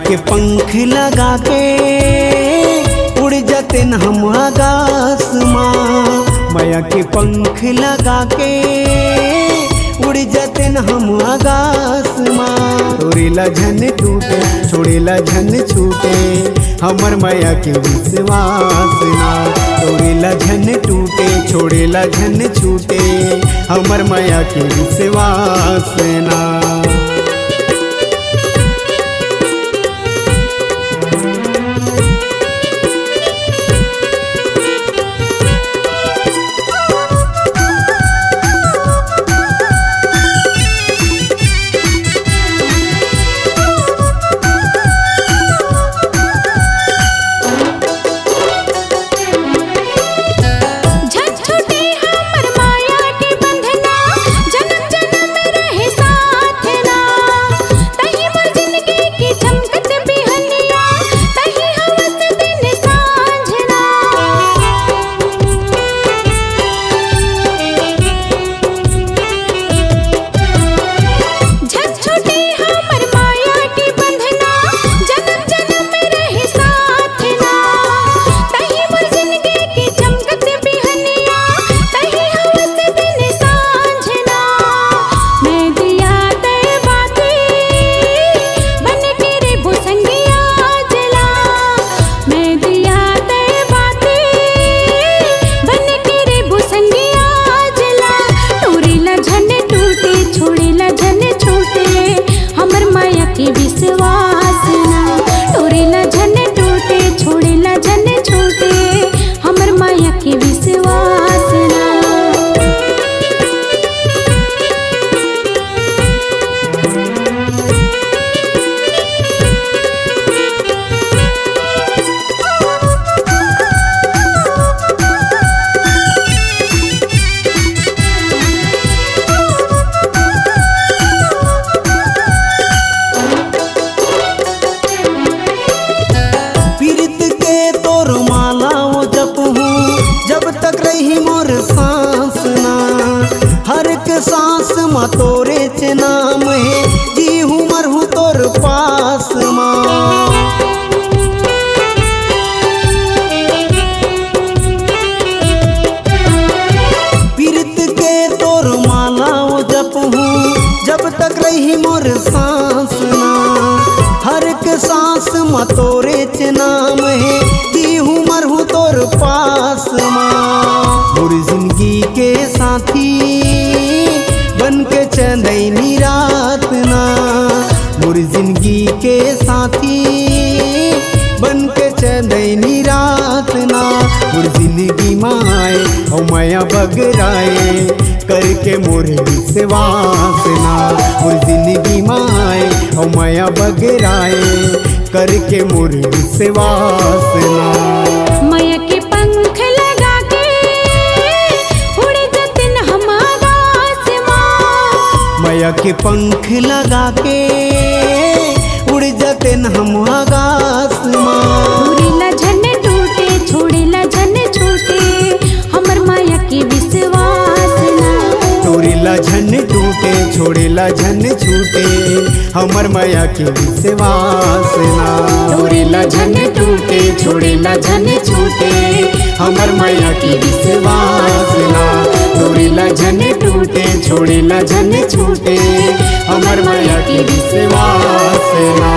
के पंख लगा के उड़ जाते न हम आकाश माँ। माया के पंख लगा के उड़ जाते न हम आकाश माँ। तोरेला झन टूटे छोड़ेला झन छूटे हमर माया के विश्वास ना। तोरेला झन टूटे छोड़ेला झन छूटे हमर माया के विश्वास ना। सांस माँ तोरे चे नाम है जी हूँ मर हूँ तोर पास माँ। पीरित के तोर माला वो जप हूँ जब तक रही मोर सांस ना। हर एक सांस माँ तोरे चे नाम है जी हूँ मर हूँ तोर पास माँ। मोर जिंदगी के साथी बन के चंदैनी रात ना। मोर जिंदगी के साथी बन के चंदैनी रात ना। मोर जिंदगी माए और माया बगराए करके मोर विश्वास ना। मोर जिंदगी माए और माया बगराए करके मोर विश्वास ना। माया के पंख लगा के उड़ जाते न हम आकाश माँ। माया के पंख लगा के उड़ जाते न हम आकाश माँ। तोरेला झन टूटे छोड़ेला झन छूटे हमर माया के विश्वास ना। तोरेला झन टूटे छोड़ेला झन छूटे हमर माया के विश्वास ना। तोरेला झन टूटे छोड़ेला झन छूटे हमर माया के विश्वास ना। तोरेला झन टूटे छोड़ेला झन छूटे हमर माया के विश्वास ना।